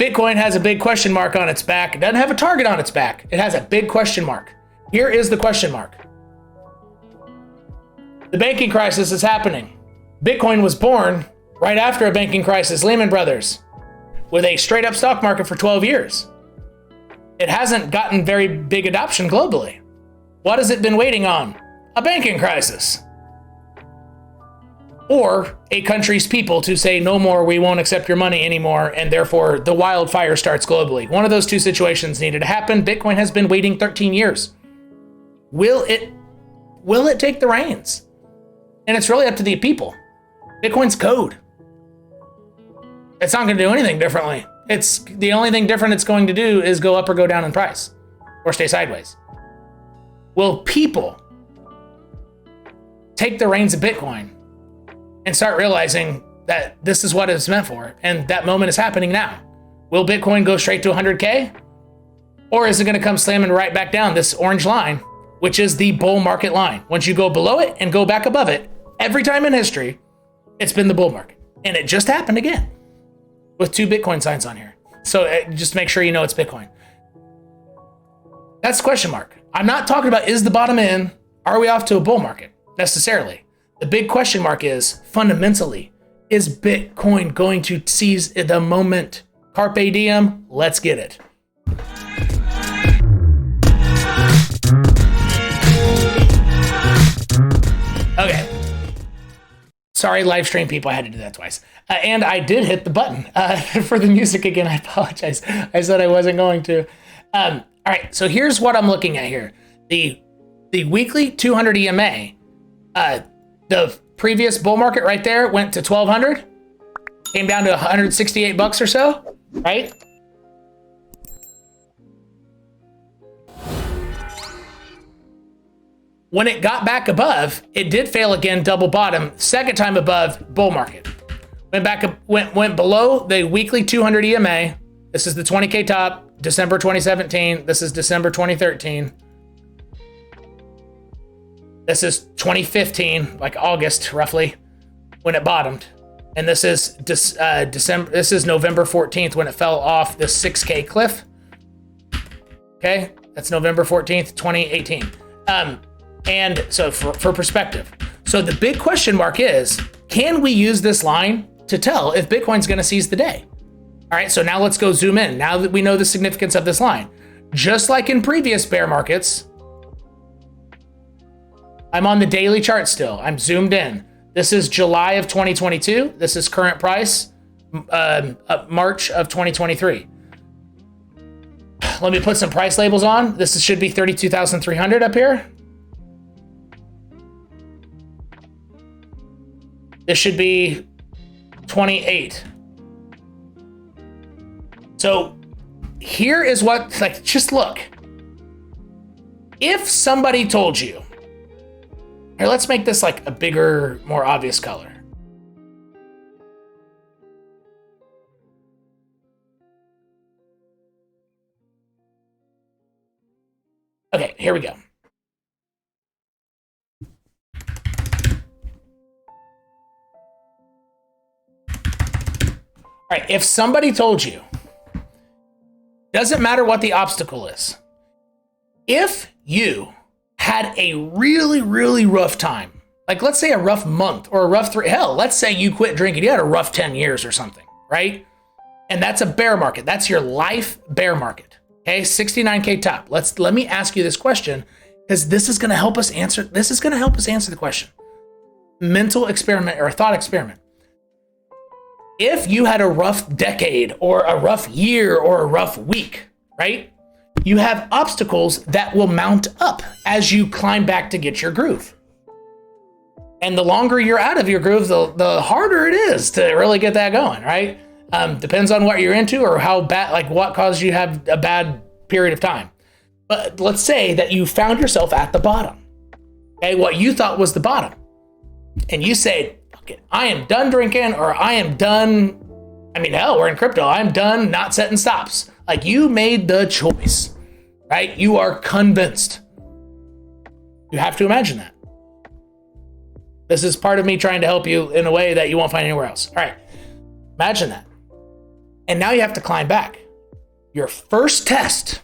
Bitcoin has a big question mark on its back. It doesn't have a target on its back. It has a big question mark. Here is the question mark. The banking crisis is happening. Bitcoin was born right after a banking crisis, Lehman Brothers, with a straight up stock market for 12 years. It hasn't gotten very big adoption globally. What has it been waiting on? A banking crisis. Or a country's people to say, no more, we won't accept your money anymore, and therefore the wildfire starts globally. One of those two situations needed to happen. Bitcoin has been waiting 13 years. Will it take the reins? And it's really up to the people. Bitcoin's code. It's not going to do anything differently. It's the only thing different it's going to do is go up or go down in price, or stay sideways. Will people take the reins of Bitcoin and start realizing that this is what it's meant for, and that moment is happening now? Will Bitcoin go straight to 100K? Or is it going to come slamming right back down this orange line, which is the bull market line? Once you go below it and go back above it, every time in history, it's been the bull market. And it just happened again with 2 Bitcoin signs on here. So just make sure you know it's Bitcoin. That's the question mark. I'm not talking about, is the bottom in? Are we off to a bull market necessarily? The big question mark is, fundamentally, is Bitcoin going to seize the moment? Carpe diem, let's get it. Okay. Sorry, live stream people, I had to do that twice. And I did hit the button for the music again. I apologize. I said I wasn't going to. All right, so here's what I'm looking at here. The weekly 200 EMA, the previous bull market right there went to 1,200, came down to 168 bucks or so, right? When it got back above, it did fail again, double bottom, second time above bull market. Went back up, went below the weekly 200 EMA. This is the 20K top, December 2017. This is December 2013. This is 2015, like August roughly, when it bottomed. And this is December. This is November 14th when it fell off the 6K cliff. Okay, that's November 14th, 2018. And so for perspective, so the big question mark is, can we use this line to tell if Bitcoin's going to seize the day? All right, so now let's go zoom in. Now that we know the significance of this line, just like in previous bear markets, I'm on the daily chart still. I'm zoomed in. This is July of 2022. This is current price, March of 2023. Let me put some price labels on. This should be 32,300 up here. This should be 28. So here is what, like, just look. If somebody told you, here, let's make this like a bigger, more obvious color. Okay, here we go. All right, if somebody told you, doesn't matter what the obstacle is, if you had a really, really rough time, like let's say a rough month or a rough hell, let's say you quit drinking, you had a rough 10 years or something, right? And that's a bear market. That's your life bear market. Okay, 69K top. Let me ask you this question, because this is going to help us answer. This is going to help us answer the question. Mental experiment or a thought experiment. If you had a rough decade or a rough year or a rough week, right? You have obstacles that will mount up as you climb back to get your groove. And the longer you're out of your groove, the harder it is to really get that going, right? Depends on what you're into or how bad, like what caused you to have a bad period of time. But let's say that you found yourself at the bottom, okay? What you thought was the bottom. And you say, okay, I am done drinking, or I am done, I mean, hell, we're in crypto. I'm done not setting stops. Like, you made the choice, right? You are convinced. You have to imagine that. This is part of me trying to help you in a way that you won't find anywhere else. All right, imagine that. And now you have to climb back. Your first test.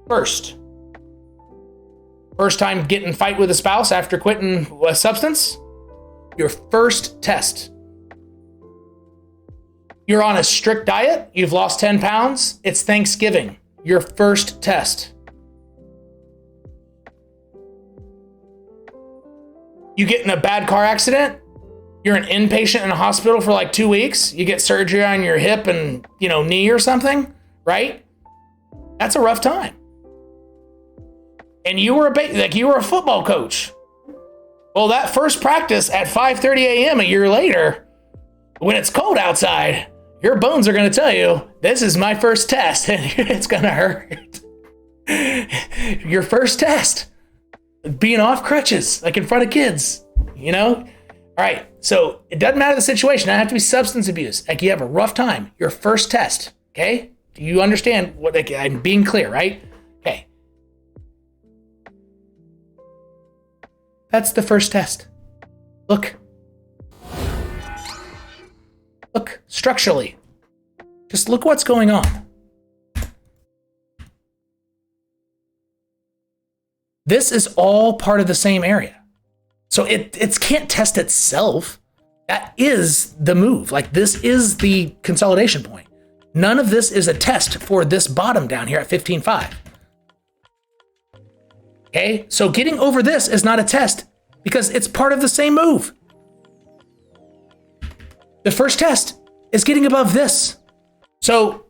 First time getting in a fight with a spouse after quitting a substance. Your first test. You're on a strict diet. You've lost 10 pounds. It's Thanksgiving. Your first test. You get in a bad car accident. You're an inpatient in a hospital for like 2 weeks. You get surgery on your hip and, knee or something, right? That's a rough time. And you were a football coach. Well, that first practice at 5:30 a.m. a year later, when it's cold outside, your bones are going to tell you, this is my first test, and it's going to hurt. Your first test. Being off crutches, like in front of kids, All right, so it doesn't matter the situation. It doesn't have to be substance abuse. Like you have a rough time. Your first test, okay? Do you understand what I'm being clear, right? Okay. That's the first test. Look structurally. Just look what's going on. This is all part of the same area. So it can't test itself. That is the move. Like this is the consolidation point. None of this is a test for this bottom down here at 15.5. Okay, so getting over this is not a test because it's part of the same move. The first test is getting above this. So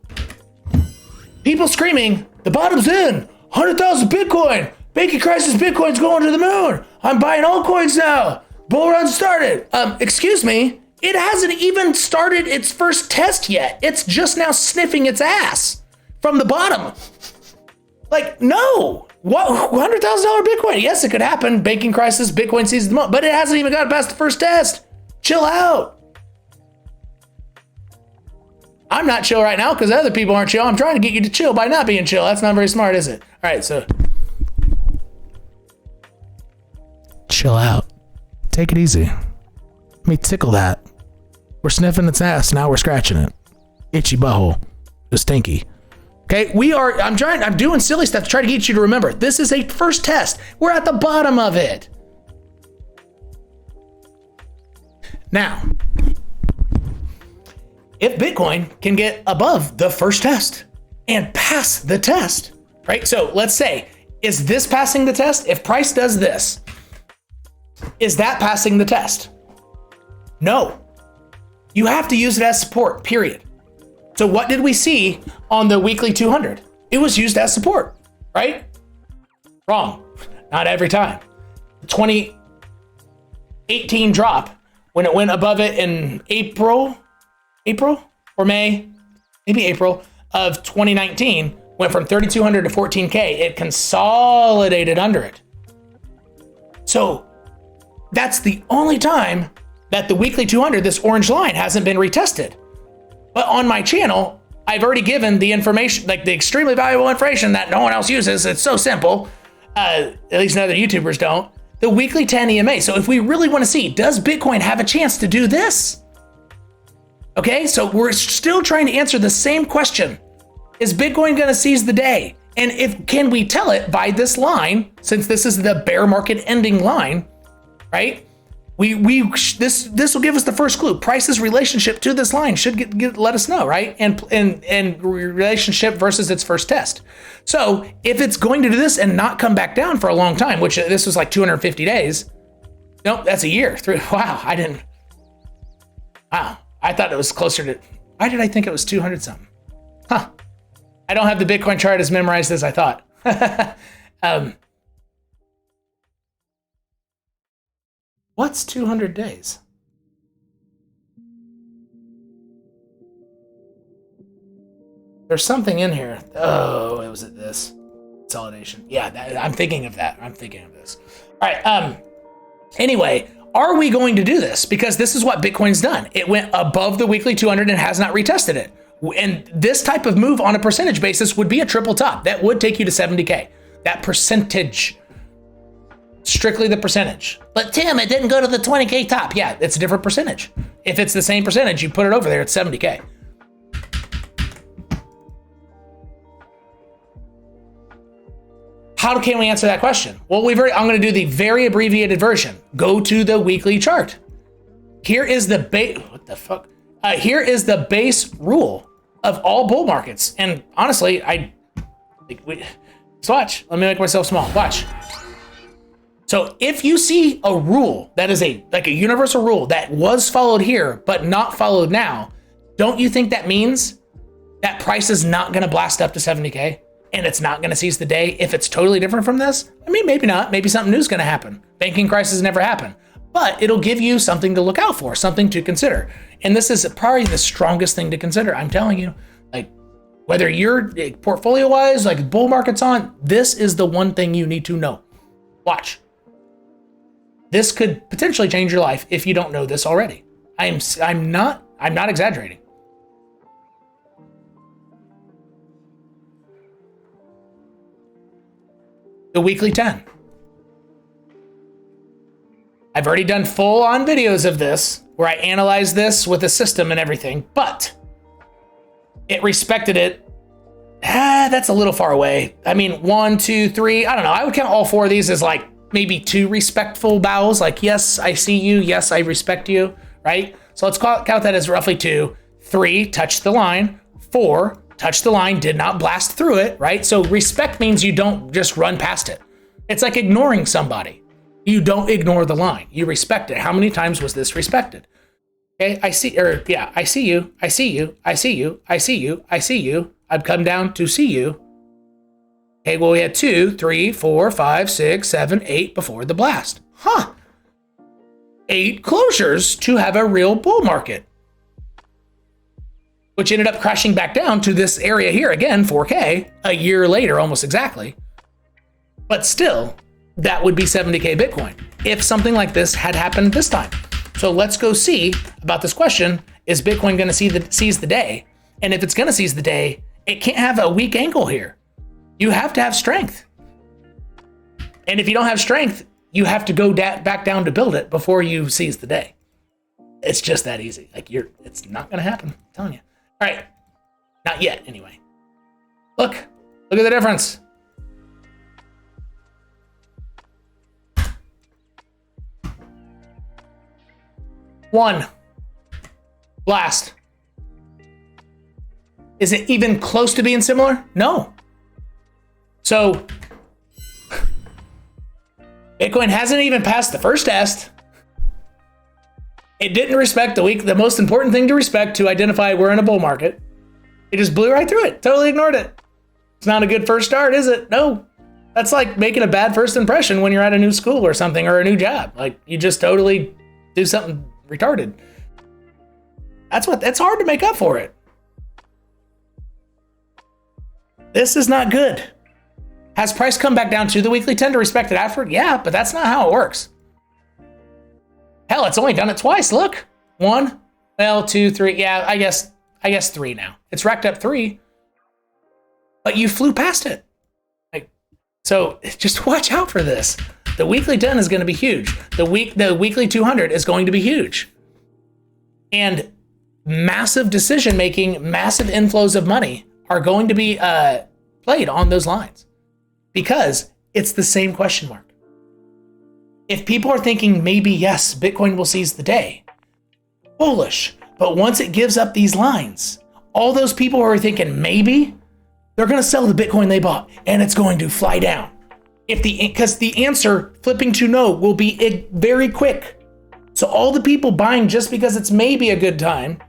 people screaming, the bottom's in, 100,000 Bitcoin, banking crisis, Bitcoin's going to the moon. I'm buying altcoins now. Bull run started. Excuse me, it hasn't even started its first test yet. It's just now sniffing its ass from the bottom. Like, no. What, $100,000 Bitcoin? Yes, it could happen. Banking crisis, Bitcoin seizes the moment, but it hasn't even got past the first test. Chill out. I'm not chill right now because other people aren't chill. I'm trying to get you to chill by not being chill. That's not very smart, is it? All right, so chill out. Take it easy. Let me tickle that. We're sniffing its ass. Now we're scratching it. Itchy butthole. It's stinky. Okay, I'm doing silly stuff to try to get you to remember. This is a first test. We're at the bottom of it. Now, if Bitcoin can get above the first test and pass the test, right? So let's say, is this passing the test? If price does this, is that passing the test? No. You have to use it as support, period. So what did we see on the weekly 200? It was used as support, right? Wrong. Not every time. The 2018 drop, when it went above it in April or May, maybe April of 2019, went from 3,200 to 14K. It consolidated under it. So that's the only time that the weekly 200, this orange line, hasn't been retested. But on my channel, I've already given the information, like the extremely valuable information that no one else uses. It's so simple, at least other YouTubers don't. The weekly 10 EMA. So if we really want to see, does Bitcoin have a chance to do this? Okay, so we're still trying to answer the same question. Is Bitcoin going to seize the day? And can we tell it by this line, since this is the bear market ending line, right? This will give us the first clue. Price's relationship to this line should let us know, right? And relationship versus its first test. So if it's going to do this and not come back down for a long time, which this was like 250 days. Nope, that's a year. Wow, I thought it was closer to, why did I think it was 200 something? Huh. I don't have the Bitcoin chart as memorized as I thought. What's 200 days? There's something in here. Oh, it was at this consolidation. Yeah, I'm thinking of that. I'm thinking of this. All right. Anyway, are we going to do this? Because this is what Bitcoin's done. It went above the weekly 200 and has not retested it. And this type of move on a percentage basis would be a triple top. That would take you to 70K. That percentage. Strictly the percentage. But Tim, it didn't go to the 20K top. Yeah, it's a different percentage. If it's the same percentage, you put it over there, it's 70K. how can we answer that question? Well, I'm going to do the very abbreviated version. Go to the weekly chart. Here is the here is the base rule of all bull markets. And honestly, let's watch. Let me make myself small. Watch. So if you see a rule that is like a universal rule that was followed here, but not followed now, don't you think that means that price is not going to blast up to 70K and it's not going to seize the day if it's totally different from this? I mean, maybe not. Maybe something new is going to happen. Banking crisis never happened, but it'll give you something to look out for, something to consider. And this is probably the strongest thing to consider. I'm telling you, like, whether you're portfolio wise, like bull market's on, this is the one thing you need to know. Watch. This could potentially change your life if you don't know this already. I'm not exaggerating. The weekly 10. I've already done full on videos of this where I analyze this with a system and everything, but it respected it. That's a little far away. I mean, 1, 2, 3, I don't know. I would count all 4 of these as like maybe 2 respectful bows. Like, yes, I see you. Yes, I respect you, right? So let's count that as roughly 2. 3, touch the line. 4, touch the line, did not blast through it, right? So respect means you don't just run past it. It's like ignoring somebody. You don't ignore the line. You respect it. How many times was this respected? Okay, I see you. I see you. I see you. I see you. I see you. I've come down to see you. Okay, well, we had 2, 3, 4, 5, 6, 7, 8 before the blast. 8 closures to have a real bull market, which ended up crashing back down to this area here again, 4K, a year later, almost exactly. But still, that would be 70K Bitcoin if something like this had happened this time. So let's go see about this question. Is Bitcoin going to seize the day? And if it's going to seize the day, it can't have a weak ankle here. You have to have strength. And if you don't have strength, you have to go back down to build it before you seize the day. It's just that easy. Like it's not going to happen. I'm telling you. All right. Not yet, anyway. Look at the difference. One blast. Is it even close to being similar? No. So Bitcoin hasn't even passed the first test. It didn't respect the most important thing to respect to identify we're in a bull market. It just blew right through it. Totally ignored it. It's not a good first start, is it? No. That's like making a bad first impression when you're at a new school or something, or a new job. Like, you just totally do something retarded. That's hard to make up for it. This is not good. Has price come back down to the weekly 10 to respect it afterward? Yeah, but that's not how it works. Hell, it's only done it twice. Look, 1, well, 2, 3. Yeah, I guess 3 now. It's racked up 3, but you flew past it. So just watch out for this. The weekly 10 is going to be huge. The weekly 200 is going to be huge. And massive decision making, massive inflows of money are going to be played on those lines because it's the same question mark. If people are thinking maybe, yes, Bitcoin will seize the day, bullish. But once it gives up these lines, all those people who are thinking maybe, they're going to sell the Bitcoin they bought and it's going to fly down. Because the answer flipping to no will be very quick. So all the people buying just because it's maybe a good time,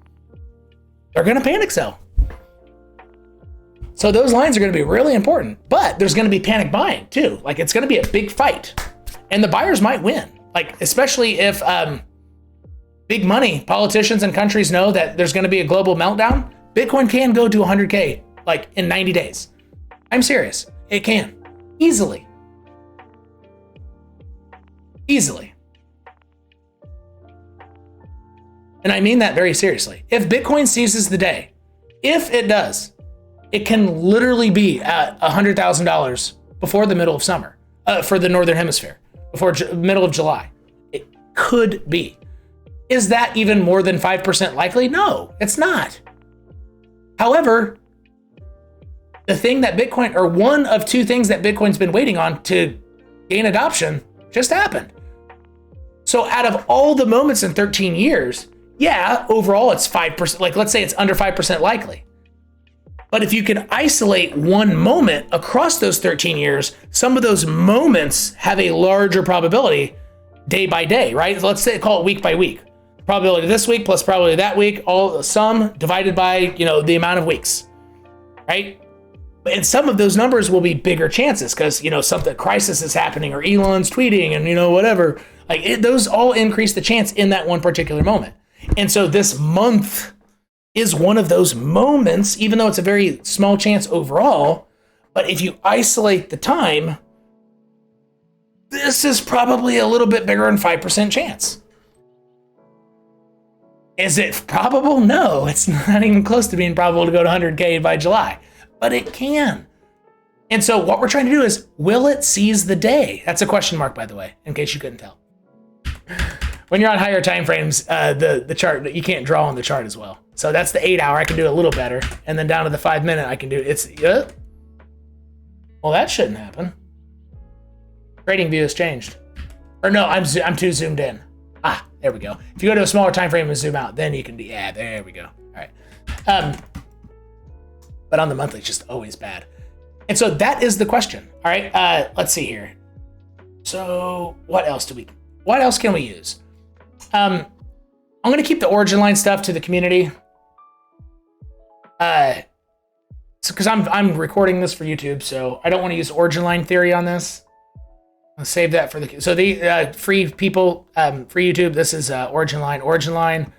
they're going to panic sell. So those lines are going to be really important, but there's going to be panic buying too. Like, it's going to be a big fight and the buyers might win. Like, especially if big money politicians and countries know that there's going to be a global meltdown, Bitcoin can go to 100K like in 90 days. I'm serious. It can easily. And I mean that very seriously. If Bitcoin seizes the day, if it does, it can literally be at $100,000 before the middle of summer for the Northern Hemisphere, before middle of July. It could be. Is that even more than 5% likely? No, it's not. However, the thing that Bitcoin, or one of two things that Bitcoin's been waiting on to gain adoption, just happened. So out of all the moments in 13 years, yeah, overall it's 5%, like let's say it's under 5% likely. But if you can isolate one moment across those 13 years, some of those moments have a larger probability day by day, right? So let's say, call it week by week. Probability this week plus probability that week, all sum divided by, the amount of weeks, right? And some of those numbers will be bigger chances because, something crisis is happening or Elon's tweeting and, whatever. Those all increase the chance in that one particular moment. And so this month is one of those moments, even though it's a very small chance overall. But if you isolate the time, this is probably a little bit bigger than 5% chance. Is it probable? No, it's not even close to being probable to go to 100K by July, but it can. And so what we're trying to do is, will it seize the day? That's a question mark, by the way, in case you couldn't tell. When you're on higher time frames, the chart, you can't draw on the chart as well. So that's the 8 hour, I can do it a little better. And then down to the 5 minute, I can do it. Well, that shouldn't happen. Trading view has changed. Or no, I'm too zoomed in. There we go. If you go to a smaller time frame and zoom out, then you can do, yeah, there we go. All right. But on the monthly, it's just always bad. And so that is the question. All right. Let's see here. So what else can we use? I'm going to keep the origin line stuff to the community. Because I'm recording this for YouTube, so I don't want to use origin line theory on this. I'll save that for the free people, free YouTube. This is origin line,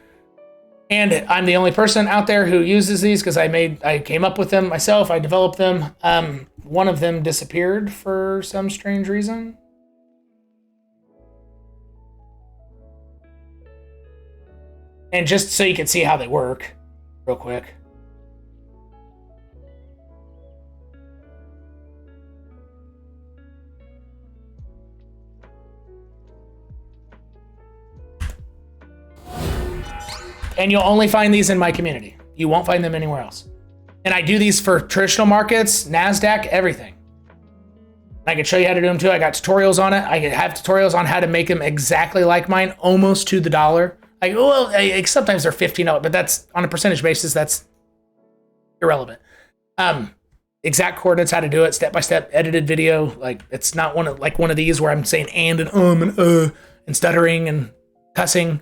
and I'm the only person out there who uses these because I came up with them myself. I developed them. One of them disappeared for some strange reason. And just so you can see how they work, real quick. And you'll only find these in my community. You won't find them anywhere else. And I do these for traditional markets, NASDAQ, everything. I can show you how to do them too. I got tutorials on it. I have tutorials on how to make them exactly like mine, almost to the dollar. Sometimes they're $15, but that's on a percentage basis, that's irrelevant. Exact coordinates, how to do it, step-by-step edited video. It's not one of these where I'm saying and and stuttering and cussing.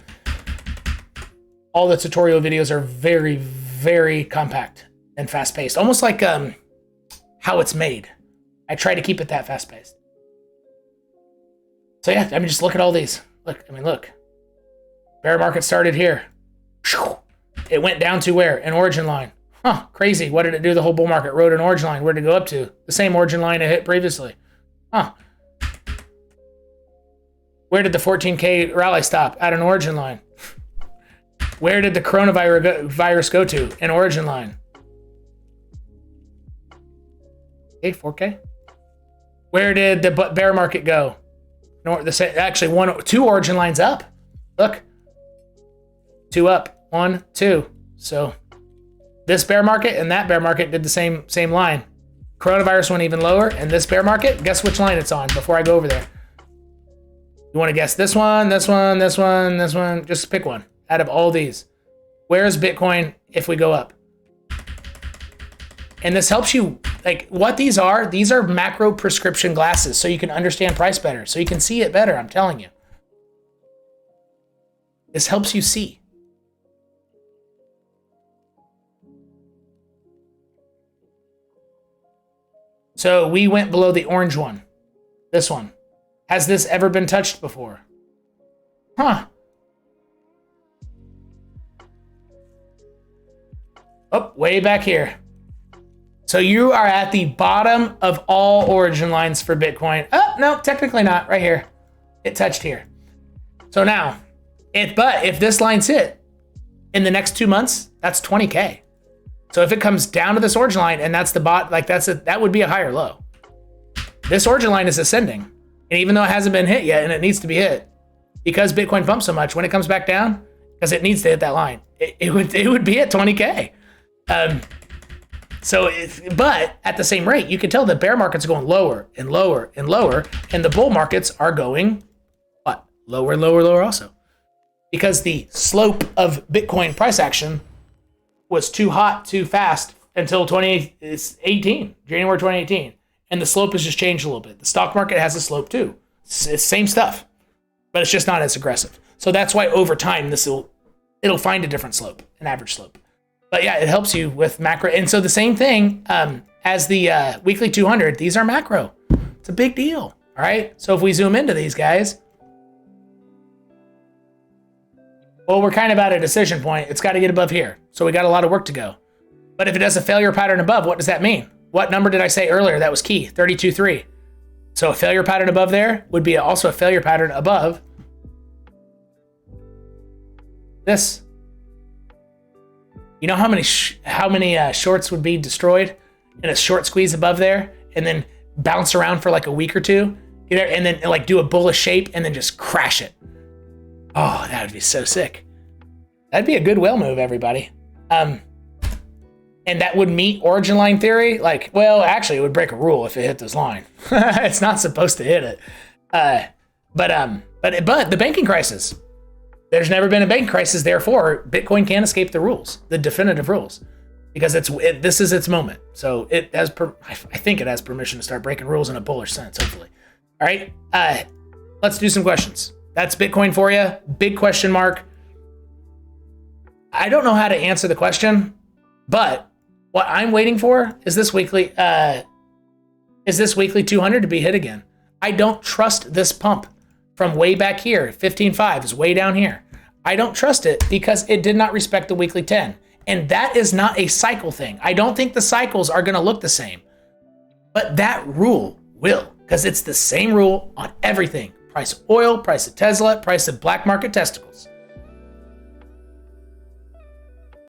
All the tutorial videos are very, very compact and fast-paced, almost like how it's made. I try to keep it that fast-paced. So yeah, just look at all these. Look. Bear market started here. It went down to where? An origin line. Crazy. What did it do? The whole bull market rode an origin line. Where did it go up to? The same origin line it hit previously. Where did the 14K rally stop? At an origin line. Where did the coronavirus go to? An origin line. Okay, 4K. Where did the bear market go? Actually, two origin lines up. Look. 2 up. 1, 2. So this bear market and that bear market did the same line. Coronavirus went even lower, and this bear market, guess which line it's on before I go over there. You want to guess this one, this one, this one, this one? Just pick one out of all these. Where is Bitcoin if we go up? And this helps you, what these are macro prescription glasses, so you can understand price better, so you can see it better, I'm telling you. This helps you see. So we went below the orange one. This one. Has this ever been touched before? Oh, way back here. So you are at the bottom of all origin lines for Bitcoin. Oh, no, technically not. Right here. It touched here. So now, if this line's hit in the next 2 months, that's 20K. So if it comes down to this origin line and that's the bot, that would be a higher low. This origin line is ascending. And even though it hasn't been hit yet and it needs to be hit, because Bitcoin pumps so much, when it comes back down, because it needs to hit that line, it would be at 20K. But at the same rate, you can tell the bear market's going lower and lower and lower, and the bull markets are going what? Lower, lower, lower also. Because the slope of Bitcoin price action was too hot, too fast until January 2018. And the slope has just changed a little bit. The stock market has a slope too. It's same stuff, but it's just not as aggressive. So that's why over time, it'll find a different slope, an average slope. But yeah, it helps you with macro. And so the same thing as the weekly 200, these are macro. It's a big deal. All right. So if we zoom into these guys, well, we're kind of at a decision point. It's got to get above here. So we got a lot of work to go. But if it does a failure pattern above, what does that mean? What number did I say earlier? That was key, 32.3. So a failure pattern above there would be also a failure pattern above this. You know how many shorts would be destroyed in a short squeeze above there, and then bounce around for like a week or two, and then like do a bullish shape and then just crash it. Oh, that would be so sick. That'd be a good whale move, everybody. And that would meet origin line theory. Like, well, actually, it would break a rule if it hit this line. It's not supposed to hit it. But the banking crisis. There's never been a banking crisis. Therefore, Bitcoin can't escape the rules, the definitive rules, because this is its moment. So it has. I think it has permission to start breaking rules in a bullish sense. Hopefully. All right. Let's do some questions. That's Bitcoin for you. Big question mark. I don't know how to answer the question, but what I'm waiting for is this weekly 200 to be hit again. I don't trust this pump from way back here. 15.5 is way down here. I don't trust it because it did not respect the weekly 10. And that is not a cycle thing. I don't think the cycles are going to look the same. But that rule will, because it's the same rule on everything. Price of oil, price of Tesla, price of black market testicles.